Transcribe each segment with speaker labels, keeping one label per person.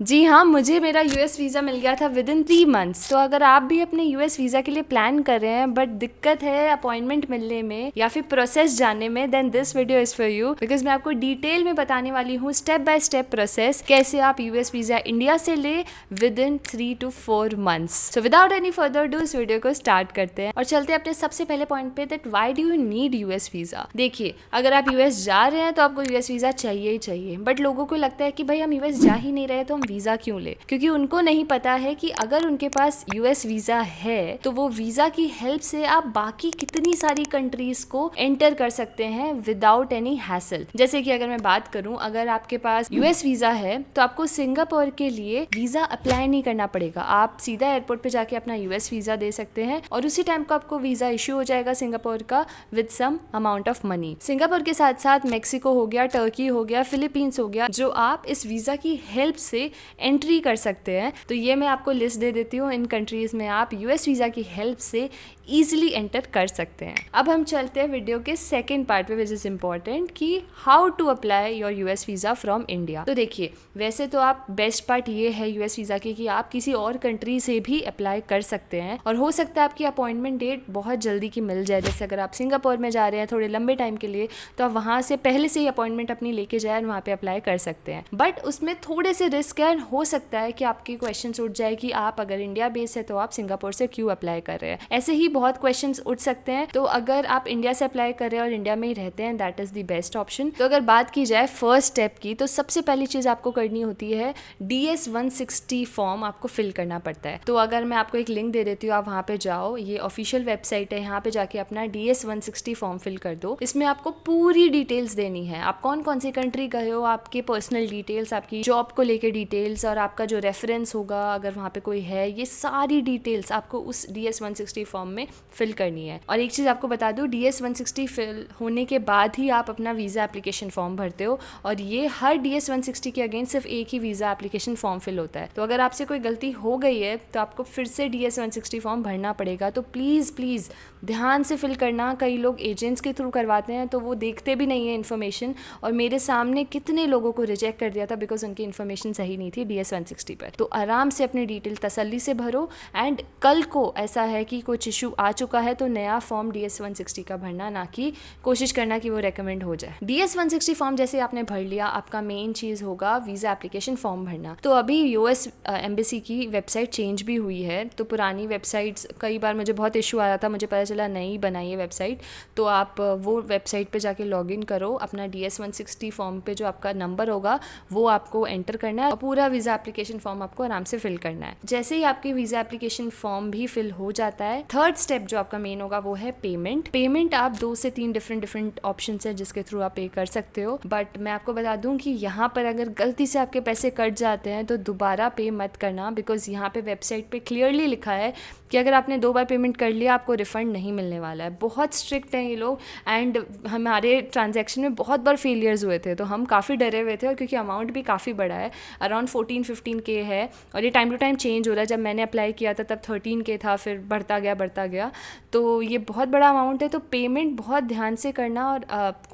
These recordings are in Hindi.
Speaker 1: जी हाँ, मुझे मेरा यूएस वीज़ा मिल गया था विद इन 3 मंथ्स। तो अगर आप भी अपने यूएस वीज़ा के लिए प्लान कर रहे हैं बट दिक्कत है अपॉइंटमेंट मिलने में या फिर प्रोसेस जानने में, then this video is for you, because मैं आपको डिटेल में बताने वाली हूँ स्टेप बाय स्टेप प्रोसेस कैसे आप यूएस वीज़ा इंडिया से ले with in 3 to 4 months. So without any further do इस वीडियो को स्टार्ट करते हैं और चलते हैं अपने सबसे पहले पॉइंट पे, that why do you need US visa. देखिए, अगर आप यूएस जा रहे हैं तो आपको यूएस वीज़ा चाहिए ही चाहिए, बट लोगों को लगता है कि भाई हम यूएस जा ही नहीं रहे तो हम वीज़ा क्यों ले, क्योंकि उनको नहीं पता है कि अगर उनके पास यूएस वीज़ा है तो वो वीज़ा की हेल्प से आप बाकी कितनी सारी कंट्रीज को एंटर कर सकते हैं विदाउट एनी हैसल। जैसे कि अगर मैं बात करूं, अगर आपके पास यूएस वीज़ा है तो आपको सिंगापुर के लिए वीज़ा अप्लाई नहीं करना पड़ेगा, आप सीधा एयरपोर्ट पे जाके अपना यूएस वीज़ा दे सकते हैं और उसी टाइम को आपको वीज़ा इशू हो जाएगा सिंगापुर का with some amount of money. Singapore के साथ साथ मेक्सिको हो गया, टर्की हो गया, फिलीपींस हो गया, जो आप इस वीज़ा की हेल्प से एंट्री कर सकते हैं। तो ये मैं आपको लिस्ट दे देती हूँ इन कंट्रीज में आप यूएस वीज़ा की हेल्प से ईजिली एंटर कर सकते हैं। अब हम चलते हैं वीडियो के सेकेंड पार्ट पे, विच इज़ इम्पॉर्टेंट, कि how to apply your US visa from India. तो देखिए, वैसे तो आप बेस्ट पार्ट ये है यूएस वीज़ा की कि आप किसी और कंट्री से भी अप्लाई कर सकते हैं और हो सकता है आपकी अपॉइंटमेंट डेट बहुत जल्दी की मिल जाए। जैसे अगर आप सिंगापुर में जा रहे हैं थोड़े लंबे टाइम के लिए, तो आप वहाँ से पहले से ही अपॉइंटमेंट अपनी लेके जाए और वहाँ पे अप्लाई कर सकते हैं। बट उसमें थोड़े से रिस्क है, हो सकता है कि आपके क्वेश्चन उठ जाए कि आप अगर इंडिया बेस है तो आप सिंगापुर से क्यों अप्लाई कर रहे हैं। ऐसे ही बहुत क्वेश्चंस उठ सकते हैं। तो अगर आप इंडिया से अप्लाई कर रहे हैं और इंडिया में ही रहते हैं, that is the best option. तो अगर बात की जाए फर्स्ट स्टेप की, तो सबसे पहली चीज आपको करनी होती है DS 160 फॉर्म आपको फिल करना पड़ता है। तो अगर मैं आपको एक लिंक दे देती हूँ, आप वहाँ पे जाओ, ये ऑफिशियल वेबसाइट है, यहाँ पे जाके अपना DS 160 फॉर्म फिल कर दो। इसमें आपको पूरी डिटेल्स देनी है, आप कौन कौन सी कंट्री गए हो, आपके पर्सनल डिटेल्स, आपकी जॉब को लेके डिटेल्स और आपका जो रेफरेंस होगा अगर वहाँ पे कोई है, ये सारी डिटेल्स आपको उस DS 160 फॉर्म में फिल करनी है। और एक चीज़ आपको बता दूँ, DS 160 फिल होने के बाद ही आप अपना वीज़ा एप्लीकेशन फॉर्म भरते हो और ये हर DS 160 के अगेंस्ट सिर्फ एक ही वीज़ा एप्लीकेशन फॉर्म फिल होता है। तो अगर आपसे कोई गलती हो गई है तो आपको फिर से DS 160 फॉर्म भरना पड़ेगा। तो प्लीज़ प्लीज़ ध्यान से फिल करना। कई लोग एजेंट्स के थ्रू करवाते हैं तो वो देखते भी नहीं है इन्फॉर्मेशन, और मेरे सामने कितने लोगों को रिजेक्ट कर दिया था बिकॉज उनकी इन्फॉर्मेशन सही नहीं थी DS 160 पर। तो आराम से अपनी डिटेल तसल्ली से भरो, एंड कल को ऐसा है कि कुछ इशू आ चुका है तो नया फॉर्म DS 160 का भरना, ना कि कोशिश करना कि वो रेकमेंड हो जाए। DS 160 फॉर्म जैसे आपने भर लिया, आपका मेन चीज़ होगा वीज़ा एप्लीकेशन फॉर्म भरना। तो अभी US एम्बेसी की वेबसाइट चेंज भी हुई है, तो पुरानी वेबसाइट्स, कई बार मुझे बहुत इशू आया था, मुझे पता चला नई बनाई है वेबसाइट, तो आप वो वेबसाइट पे जाके लॉग इन करो, अपना DS 160 फॉर्म पे जो आपका नंबर होगा वो आपको एंटर करना है और पूरा वीज़ा एप्लीकेशन फॉर्म आपको आराम से फिल करना है। जैसे ही आपकी वीज़ा एप्लीकेशन फॉर्म भी फिल हो जाता है, थर्ड स्टेप जो आपका मेन होगा वो है पेमेंट। पेमेंट आप 2 से 3 डिफरेंट ऑप्शन है जिसके थ्रू आप पे कर सकते हो, बट मैं आपको बता दूं कि यहाँ पर अगर गलती से आपके पैसे कट जाते हैं तो दोबारा पे मत करना, बिकॉज यहाँ पे वेबसाइट पे क्लियरली लिखा है कि अगर आपने 2 बार पेमेंट कर लिया आपको रिफंड नहीं मिलने वाला है। बहुत स्ट्रिक्ट हैं ये लोग, एंड हमारे ट्रांजैक्शन में बहुत बार फेलियर्स हुए थे तो हम काफ़ी डरे हुए थे, और क्योंकि अमाउंट भी काफ़ी बड़ा है, अराउंड 14-15K है, और ये टाइम टू टाइम चेंज हो रहा है। जब मैंने अप्लाई किया था तब 13K था, फिर बढ़ता गया, तो ये बहुत बड़ा अमाउंट है। तो पेमेंट बहुत ध्यान से करना, और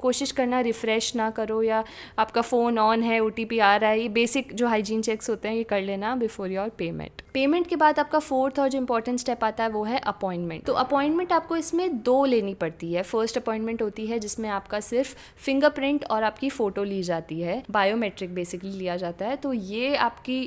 Speaker 1: कोशिश करना रिफ़्रेश ना करो या आपका फ़ोन ऑन है, OTP आ रहा है, ये बेसिक जो हाइजीन चेक्स होते हैं ये कर लेना बिफोर योर पेमेंट। पेमेंट के बाद आपका फोर्थ और जो इंपॉर्टेंट स्टेप आता है वो है अपॉइंटमेंट। तो अपॉइंटमेंट आपको इसमें 2 लेनी पड़ती है। फर्स्ट अपॉइंटमेंट होती है जिसमें आपका सिर्फ फिंगरप्रिंट और आपकी फ़ोटो ली जाती है, बायोमेट्रिक बेसिकली लिया जाता है। तो ये आपकी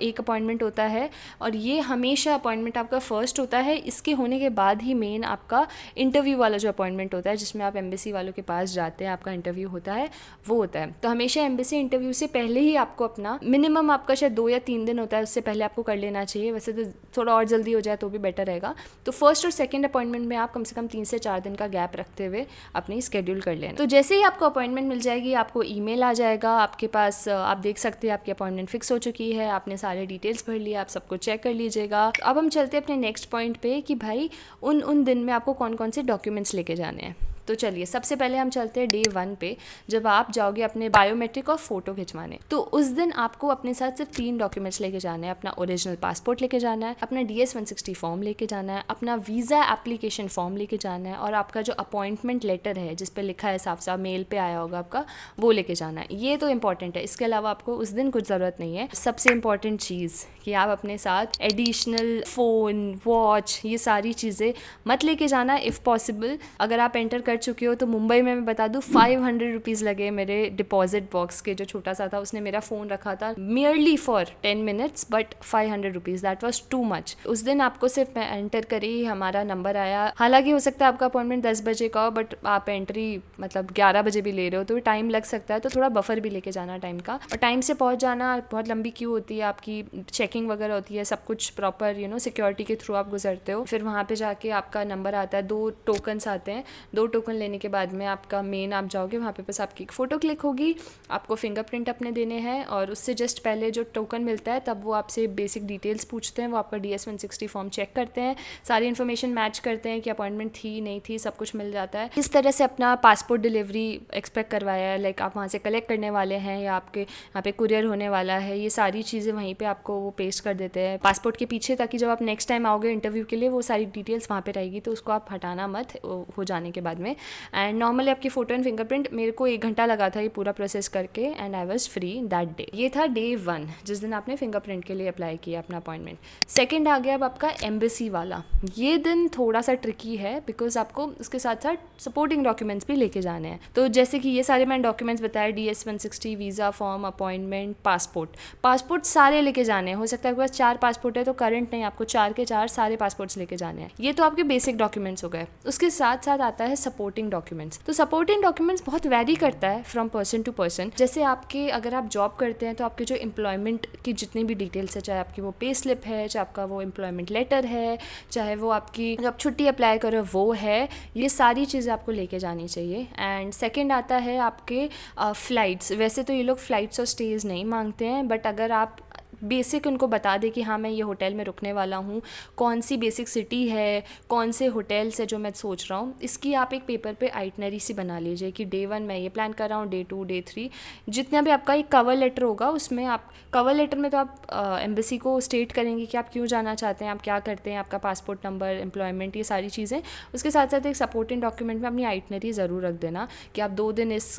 Speaker 1: एक अपॉइंटमेंट होता है, और ये हमेशा अपॉइंटमेंट आपका फर्स्ट होता है। इसके होने के बाद ही मेन आपका इंटरव्यू वाला जो अपॉइंटमेंट होता है, जिसमें आप एम्बेसी वालों के पास जाते हैं, आपका इंटरव्यू होता है, वो होता है। तो हमेशा एम्बेसी इंटरव्यू से पहले ही आपको अपना मिनिमम आपका शायद 2 या 3 दिन होता है, उससे पहले आपको कर लेना चाहिए। वैसे तो थोड़ा और जल्दी हो जाए तो भी बेटर रहेगा। तो फर्स्ट और सेकंड अपॉइंटमेंट में आप कम से कम 3 से 4 दिन का गैप रखते हुए अपनी स्केड्यूल कर लेना। तो जैसे ही आपको अपॉइंटमेंट मिल जाएगी आपको ईमेल आ जाएगा आपके पास, आप देख सकते हैं आपकी अपॉइंटमेंट फिक्स हो चुकी है, आपने सारे डिटेल्स भर लिए, आप सबको चेक कर लीजिएगा। तो अब हम चलते हैं अपने नेक्स्ट पॉइंट पे कि भाई उन दिन में आपको कौन कौन से डॉक्यूमेंट्स लेके जाने हैं। तो चलिए सबसे पहले हम चलते हैं डे 1 पे, जब आप जाओगे अपने बायोमेट्रिक और फ़ोटो खिंचवाने। तो उस दिन आपको अपने साथ सिर्फ 3 डॉक्यूमेंट्स लेके जाने हैं। अपना ओरिजिनल पासपोर्ट लेके जाना है, अपना DS-160 फॉर्म लेके जाना है, अपना वीज़ा एप्लीकेशन फॉर्म लेके जाना है, और आपका जो अपॉइंटमेंट लेटर है जिस पे लिखा है साफ साफ, मेल पे आया होगा आपका, वो लेके जाना है। ये तो इंपॉर्टेंट है। इसके अलावा आपको उस दिन कुछ ज़रूरत नहीं है। सबसे इंपॉर्टेंट चीज़ कि आप अपने साथ एडिशनल फ़ोन, वॉच, ये सारी चीज़ें मत लेके जाना इफ़ पॉसिबल। अगर आप एंटर कर चुके हो तो मुंबई में मैं बता दूँ 500 रुपीज़ लगे मेरे डिपॉजिट बॉक्स के, जो छोटा सा था उसने मेरा फ़ोन रखा था merely for 10 minutes, but 500 rupees, that was too much. उस दिन आपको सिर्फ एंटर करी, हमारा नंबर आया। हालांकि हो सकता है आपका अपॉइंटमेंट 10 बजे का हो, बट आप एंट्री मतलब 11 बजे भी ले रहे हो तो टाइम लग सकता है, तो थोड़ा बफर भी लेके जाना टाइम का, और टाइम से पहुंच जाना। बहुत लंबी क्यू होती है, आपकी चेकिंग वगैरह होती है, सब कुछ प्रॉपर सिक्योरिटी के थ्रू आप गुजरते हो। फिर वहाँ पे जाके आपका नंबर आता है, 2 टोकन्स आते हैं। 2 टोकन लेने के बाद में आपका मेन आप जाओगे, वहाँ पे बस आपकी एक फ़ोटो क्लिक होगी, आपको फिंगरप्रिंट अपने देने हैं, और उससे जस्ट पहले जो टोकन मिलता है तब वो आपसे बेसिक डिटेल्स पूछते हैं। वो आपका DS-160 फॉर्म चेक करते हैं, सारी इन्फॉर्मेशन मैच करते हैं कि अपॉइंटमेंट थी नहीं थी, सब कुछ मिल जाता है। इस तरह से अपना पासपोर्ट डिलीवरी एक्सपेक्ट करवाया है, लाइक आप वहाँ से कलेक्ट करने वाले हैं या आपके यहाँ पे कुरियर होने वाला है, ये सारी चीज़ें वहीं पे आपको वो पेस्ट कर देते हैं पासपोर्ट के पीछे, ताकि जब आप नेक्स्ट टाइम आओगे इंटरव्यू के लिए वो सारी डिटेल्स वहाँ पे रहेगी, तो उसको आप हटाना मत हो जाने के बाद में। एंड नॉर्मली आपकी फ़ोटो एंड फिंगरप्रिंट, मेरे को 1 घंटा लगा था ये पूरा प्रोसेस करके, and I was free that day. ये था डे 1, जिस दिन आपने फिंगरप्रिंट के लिए अप्लाई किया अपना अपॉइंटमेंट। सेकेंड आ गया अब आपका एम्बेसी वाला। ये दिन थोड़ा सा ट्रिकी है, बिकॉज आपको उसके साथ साथ सपोर्टिंग डॉक्यूमेंट्स भी लेके जाने हैं। तो जैसे कि ये सारे मैंने डॉक्यूमेंट्स बताए, DS-160, visa form, appointment, passport सारे लेके जाने हैं। हो सकता है आपके पास 4 पासपोर्ट है तो करंट नहीं, आपको 4 के 4 सारे पासपोर्ट्स लेके जाने हैं। ये तो आपके बेसिक डॉक्यूमेंट्स हो गए। उसके साथ साथ आता है सपोर्टिंग डॉक्यूमेंट्स। तो सपोर्टिंग डॉक्यूमेंट्स बहुत वैरी करता है फ्रॉम पर्सन टू पर्सन। जैसे आपके, अगर आप जॉब करते हैं तो आपके जो एम्प्लॉयमेंट की जितनी भी डिटेल्स है, चाहे आपकी वो पे स्लिप है, चाहे आपका वो एम्प्लॉयमेंट लेटर है, चाहे वो आपकी जब छुट्टी अप्लाई करो वो है, ये सारी चीज़ें आपको लेके जानी चाहिए। एंड सेकेंड आता है आपके फ़्लाइट्स। वैसे तो ये लोग फ़्लाइट्स और स्टेज नहीं मांगते हैं, बट अगर आप बेसिक उनको बता दें कि हाँ मैं ये होटल में रुकने वाला हूँ, कौन सी बेसिक सिटी है, कौन से होटल्स है जो मैं सोच रहा हूँ, इसकी आप एक पेपर पे आइटनरी सी बना लीजिए कि डे 1 मैं ये प्लान कर रहा हूँ, डे 2, डे 3, जितना भी आपका एक कवर लेटर होगा उसमें आप, कवर लेटर में तो आप एम्बेसी को स्टेट करेंगे कि आप क्यों जाना चाहते हैं, आप क्या करते हैं, आपका पासपोर्ट नंबर, एम्प्लॉयमेंट, ये सारी चीज़ें। उसके साथ साथ एक सपोर्टिंग डॉक्यूमेंट में अपनी आइटनरी ज़रूर रख देना कि आप 2 दिन इस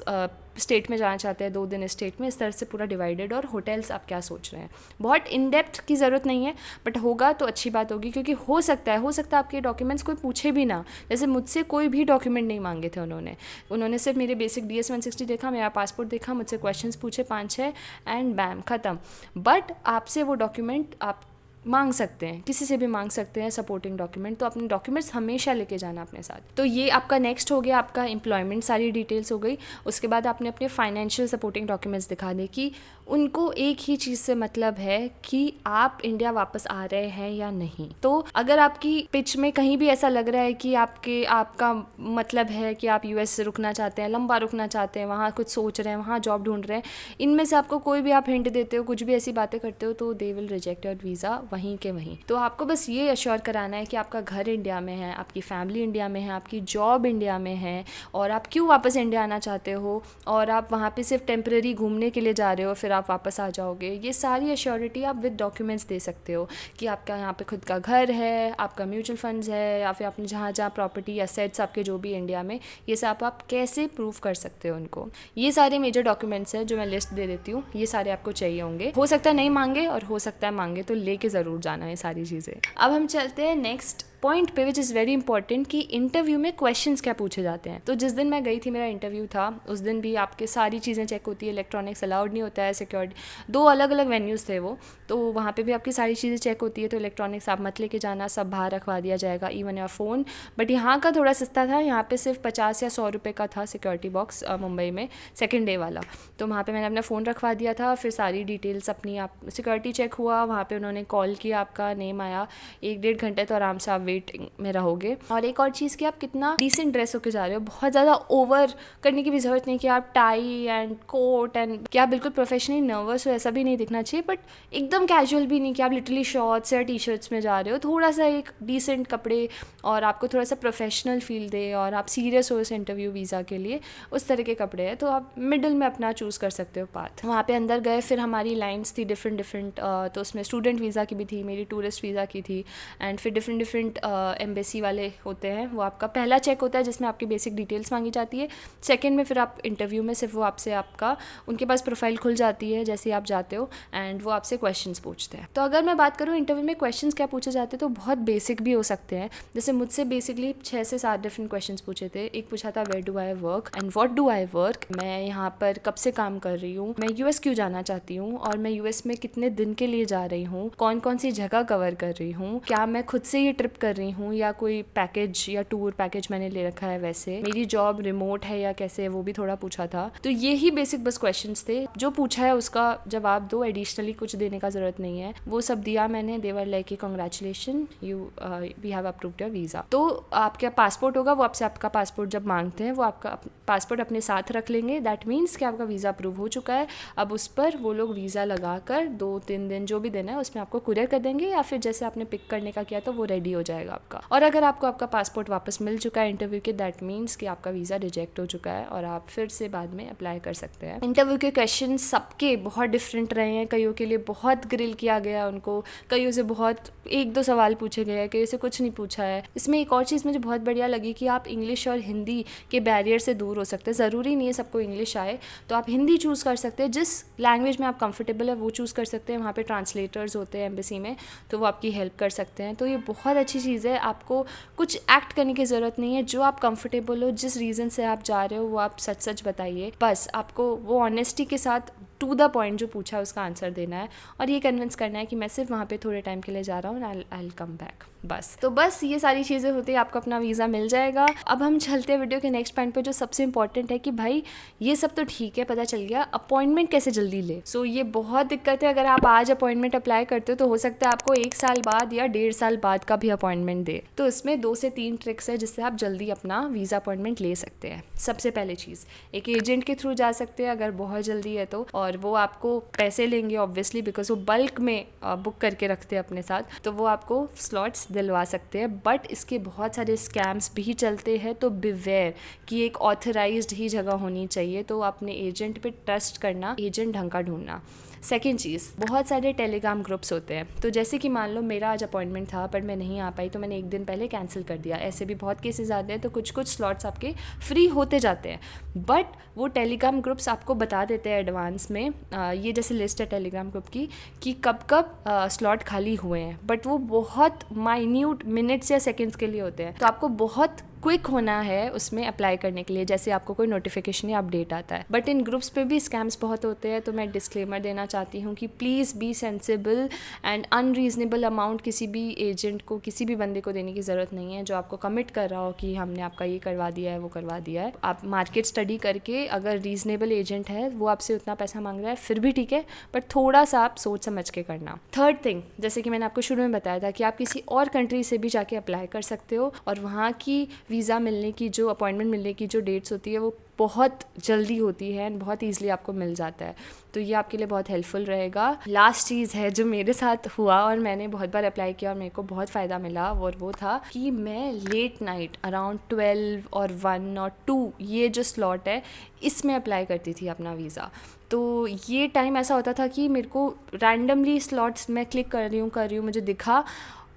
Speaker 1: स्टेट में जाना चाहते हैं, 2 दिन इस स्टेट में, इस तरह से पूरा डिवाइडेड, और होटल्स आप क्या सोच रहे हैं। बहुत इन डेप्थ की ज़रूरत नहीं है, बट होगा तो अच्छी बात होगी, क्योंकि हो सकता है आपके डॉक्यूमेंट्स कोई पूछे भी ना। जैसे मुझसे कोई भी डॉक्यूमेंट नहीं मांगे थे उन्होंने सिर्फ मेरे बेसिक DS-160 देखा, मेरा पासपोर्ट देखा, मुझसे क्वेश्चंस पूछे 5-6 एंड बैम ख़त्म। बट आपसे वो डॉक्यूमेंट आप मांग सकते हैं, किसी से भी मांग सकते हैं सपोर्टिंग डॉक्यूमेंट, तो अपने डॉक्यूमेंट्स हमेशा लेके जाना अपने साथ। तो ये आपका नेक्स्ट हो गया, आपका एम्प्लॉयमेंट सारी डिटेल्स हो गई। उसके बाद आपने अपने फाइनेंशियल सपोर्टिंग डॉक्यूमेंट्स दिखाने की, उनको एक ही चीज़ से मतलब है कि आप इंडिया वापस आ रहे हैं या नहीं। तो अगर आपकी पिच में कहीं भी ऐसा लग रहा है कि आपका मतलब है कि आप US से रुकना चाहते हैं, लंबा रुकना चाहते हैं, वहाँ कुछ सोच रहे हैं, वहाँ जॉब ढूंढ रहे हैं, इनमें से आपको कोई भी आप हिंट देते हो, कुछ भी ऐसी बातें करते हो, तो they will reject your visa वहीं के वहीं। तो आपको बस ये अश्योर कराना है कि आपका घर इंडिया में है, आपकी फैमिली इंडिया में है, आपकी जॉब इंडिया में है, और आप क्यों वापस इंडिया आना चाहते हो, और आप वहाँ पे सिर्फ टेम्परेरी घूमने के लिए जा रहे हो, फिर आप वापस आ जाओगे। ये सारी अश्योरिटी आप विद डॉक्यूमेंट्स दे सकते हो कि आपका यहाँ पे खुद का घर है, आपका म्यूचुअल फंड्स है, या फिर आपने जहाँ जहाँ प्रॉपर्टी एसेट्स आपके जो भी इंडिया में, ये सब आप कैसे प्रूव कर सकते हो उनको। ये सारे मेजर डॉक्यूमेंट्स हैं जो मैं लिस्ट दे देती हूँ, ये सारे आपको चाहिए होंगे। हो सकता है नहीं मांगे और हो सकता है मांगे, तो लेके ज़रूर जाना है सारी चीज़ें। अब हम चलते हैं नेक्स्ट पॉइंट पे, विच इज़ वेरी इंपॉर्टेंट, कि इंटरव्यू में क्वेश्चंस क्या पूछे जाते हैं। तो जिस दिन मैं गई थी, मेरा इंटरव्यू था, उस दिन भी आपके सारी चीज़ें चेक होती है, इलेक्ट्रॉनिक्स अलाउड नहीं होता है, सिक्योरिटी, 2 अलग अलग वेन्यूज़ थे वो, तो वहाँ पे भी आपकी सारी चीज़ें चेक होती है। तो इलेक्ट्रॉनिक्स आप मत लेके जाना, सब बाहर रखवा दिया जाएगा, इवन योर फ़ोन। बट यहाँ का थोड़ा सस्ता था, यहाँ पे सिर्फ 50 या 100 रुपये का था सिक्योरिटी बॉक्स मुंबई में, सेकेंड डे वाला। तो वहाँ पे मैंने अपना फ़ोन रखवा दिया था, फिर सारी डिटेल्स अपनी, आप सिक्योरिटी चेक हुआ, वहाँ पे उन्होंने कॉल किया, आपका नेम आया, 1-1.5 घंटे तो आराम से आप वेटिंग में रहोगे। और एक और चीज़ कि आप कितना डिसेंट ड्रेस होकर जा रहे हो, बहुत ज़्यादा ओवर करने की भी ज़रूरत नहीं कि आप टाई एंड कोट एंड कि आप बिल्कुल प्रोफेशनली नर्वस हो, ऐसा भी नहीं दिखना चाहिए, बट एकदम कैजुअल भी नहीं कि आप लिटरली शॉर्ट्स या टी शर्ट्स में जा रहे हो। थोड़ा सा एक डिसेंट कपड़े और आपको थोड़ा सा प्रोफेशनल फील दे और आप सीरियस हो इस इंटरव्यू वीज़ा के लिए, उस तरह के कपड़े हैं। तो आप मिडिल में अपना चूज़ कर सकते हो पाथ। वहाँ पे अंदर गए, फिर हमारी लाइन्स थी डिफरेंट, तो उसमें स्टूडेंट वीज़ा की भी थी, मेरी टूरिस्ट वीज़ा की थी, एंड फिर डिफरेंट एम्बेसी वाले होते हैं। वो आपका पहला चेक होता है जिसमें आपकी बेसिक डिटेल्स मांगी जाती है। सेकंड में फिर आप इंटरव्यू में सिर्फ वो आपसे आपका उनके पास प्रोफाइल खुल जाती है जैसे आप जाते हो, एंड वो आपसे क्वेश्चंस पूछते हैं। तो अगर मैं बात करूँ इंटरव्यू में क्वेश्चंस क्या पूछे जाते हैं, तो बहुत बेसिक भी हो सकते हैं। जैसे मुझसे बेसिकली 6 से 7 डिफरेंट क्वेश्चंस पूछे थे। एक पूछा था where do I work and what do I work, मैं यहाँ पर कब से काम कर रही हूँ, मैं यूएस क्यों जाना चाहती हूँ और मैं यूएस में कितने दिन के लिए जा रही हूँ, कौन कौन सी जगह कवर कर रही हूँ, क्या मैं खुद से ये ट्रिप कर रही हूँ या कोई पैकेज या टूर पैकेज मैंने ले रखा है, वैसे मेरी जॉब रिमोट है या कैसे है, वो भी थोड़ा पूछा था। तो ये ही बेसिक बस क्वेश्चंस थे। जो पूछा है उसका जवाब दो, एडिशनली कुछ देने का जरूरत नहीं है। वो सब दिया मैंने। They were like congratulation you we have approved your visa. तो आपका पासपोर्ट होगा, वो आपसे आपका पासपोर्ट जब मांगते हैं वो आपका पासपोर्ट अपने साथ रख लेंगे। दैट मीन्स कि आपका वीज़ा अप्रूव हो चुका है। अब उस पर वो लोग वीज़ा लगा कर 2-3 दिन जो भी दिन है उसमें आपको कुरियर कर देंगे, या फिर जैसे आपने पिक करने का किया तो वो रेडी हो जाएगा आपका। और अगर आपको आपका पासपोर्ट वापस मिल चुका है इंटरव्यू के, दैट मीन्स कि आपका वीज़ा रिजेक्ट हो चुका है और आप फिर से बाद में अप्लाई कर सकते हैं। इंटरव्यू के क्वेश्चन सबके बहुत डिफरेंट रहे हैं। कईयों के लिए बहुत ग्रिल किया गया उनको, कईयों से बहुत 1-2 सवाल पूछे गए, कईयों से कुछ नहीं पूछा है। इसमें एक और चीज़ मुझे बहुत बढ़िया लगी कि आप इंग्लिश और हिंदी के बैरियर से दूर हो सकते हैं। ज़रूरी नहीं है सबको इंग्लिश आए, तो आप हिंदी चूज़ कर सकते हैं। जिस लैंग्वेज में आप कंफर्टेबल है वो चूज़ कर सकते हैं। वहाँ पे ट्रांसलेटर्स होते हैं एम्बेसी में, तो वो आपकी हेल्प कर सकते हैं। तो ये बहुत अच्छी चीज़ है। आपको कुछ एक्ट करने की ज़रूरत नहीं है। जो आप कंफर्टेबल हो, जिस रीज़न से आप जा रहे हो, वो आप सच सच बताइए। बस आपको वो ऑनेस्टी के साथ टू द पॉइंट जो पूछा है उसका आंसर देना है और ये कन्विंस करना है कि मैं सिर्फ वहाँ पे थोड़े टाइम के लिए जा रहा हूँ, आई विल कम बैक। बस तो बस ये सारी चीज़ें होती है, आपको अपना वीज़ा मिल जाएगा। अब हम चलते हैं वीडियो के नेक्स्ट पॉइंट पे, जो सबसे इंपॉर्टेंट है कि भाई ये सब तो ठीक है, पता चल गया, अपॉइंटमेंट कैसे जल्दी ले। सो ये बहुत दिक्कत है। अगर आप आज अपॉइंटमेंट अप्लाई करते हो तो हो सकता है आपको 1 साल बाद या 1.5 साल बाद का भी अपॉइंटमेंट दे। तो इसमें 2 से 3 ट्रिक्स है जिससे आप जल्दी अपना वीज़ा अपॉइंटमेंट ले सकते हैं। सबसे पहले चीज़, एक एजेंट के थ्रू जा सकते हैं अगर बहुत जल्दी है तो, और वो आपको पैसे लेंगे ऑब्वियसली, बिकॉज वो बल्क में बुक करके रखते हैं अपने साथ, तो वो आपको स्लॉट्स दिलवा सकते हैं। बट इसके बहुत सारे स्कैम्स भी चलते हैं, तो बिवेयर कि एक ऑथराइज्ड ही जगह होनी चाहिए। तो अपने एजेंट पे ट्रस्ट करना, एजेंट ढंग का ढूंढना। सेकेंड चीज़, बहुत सारे टेलीग्राम ग्रुप्स होते हैं। तो जैसे कि मान लो मेरा आज अपॉइंटमेंट था पर मैं नहीं आ पाई, तो मैंने 1 दिन पहले कैंसिल कर दिया। ऐसे भी बहुत केसेस आते हैं, तो कुछ कुछ स्लॉट्स आपके फ्री होते जाते हैं। बट वो टेलीग्राम ग्रुप्स आपको बता देते हैं एडवांस में, ये जैसे लिस्ट है टेलीग्राम ग्रुप की कि कब कब स्लॉट खाली हुए हैं, बट वो बहुत माइन्यूट मिनट्स या सेकेंड्स के लिए होते हैं। तो आपको बहुत क्विक होना है उसमें अप्लाई करने के लिए, जैसे आपको कोई नोटिफिकेशन या अपडेट आता है। बट इन ग्रुप्स पे भी स्कैम्स बहुत होते हैं, तो मैं डिस्क्लेमर देना चाहती हूँ कि please be sensible and unreasonable amount किसी भी एजेंट को, किसी भी बंदे को देने की ज़रूरत नहीं है जो आपको कमिट कर रहा हो कि हमने आपका ये करवा दिया है, वो करवा दिया है। आप मार्केट स्टडी करके, अगर रीजनेबल एजेंट है, वो आपसे उतना पैसा मांग रहा है, फिर भी ठीक है, बट थोड़ा सा आप सोच समझ के करना। थर्ड थिंग, जैसे कि मैंने आपको शुरू में बताया था कि आप किसी और कंट्री से भी जाके अप्लाई कर सकते हो, और वहाँ की वीज़ा मिलने की, जो अपॉइंटमेंट मिलने की जो डेट्स होती है वो बहुत जल्दी होती है एंड बहुत ईजिली आपको मिल जाता है। तो ये आपके लिए बहुत हेल्पफुल रहेगा। लास्ट चीज़ है जो मेरे साथ हुआ और मैंने बहुत बार अप्लाई किया और मेरे को बहुत फ़ायदा मिला, और वो था कि मैं लेट नाइट अराउंड 12 और 1 और 2 ये जो स्लॉट है इसमें अप्लाई करती थी अपना वीज़ा। तो ये टाइम ऐसा होता था कि मेरे को रैंडमली स्लॉट्स मैं क्लिक कर रही हूँ, मुझे दिखा।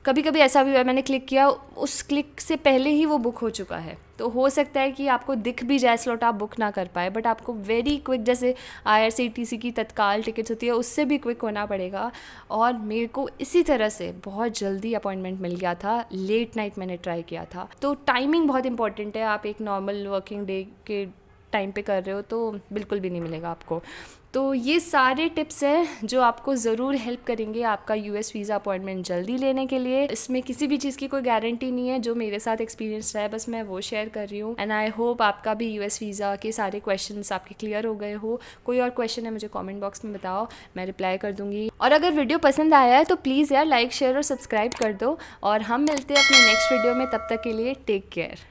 Speaker 1: कभी कभी ऐसा भी हुआ मैंने क्लिक किया, उस क्लिक से पहले ही वो बुक हो चुका है। तो हो सकता है कि आपको दिख भी जाए स्लॉट, आप बुक ना कर पाए, बट आपको वेरी क्विक, जैसे IRCTC की तत्काल टिकट्स होती है उससे भी क्विक होना पड़ेगा। और मेरे को इसी तरह से बहुत जल्दी अपॉइंटमेंट मिल गया था। लेट नाइट मैंने ट्राई किया था। तो टाइमिंग बहुत इंपॉर्टेंट है। आप एक नॉर्मल वर्किंग डे के टाइम पे कर रहे हो तो बिल्कुल भी नहीं मिलेगा आपको। तो ये सारे टिप्स हैं जो आपको ज़रूर हेल्प करेंगे आपका यूएस वीज़ा अपॉइंटमेंट जल्दी लेने के लिए। इसमें किसी भी चीज़ की कोई गारंटी नहीं है, जो मेरे साथ एक्सपीरियंस रहा है बस मैं वो शेयर कर रही हूँ। एंड आई होप आपका भी यूएस वीज़ा के सारे क्वेश्चंस आपके क्लियर हो गए हो। कोई और क्वेश्चन है मुझे कमेंट बॉक्स में बताओ, मैं रिप्लाई कर दूँगी। और अगर वीडियो पसंद आया है तो प्लीज़ यार लाइक शेयर और सब्सक्राइब कर दो, और हम मिलते हैं अपने नेक्स्ट वीडियो में। तब तक के लिए टेक केयर।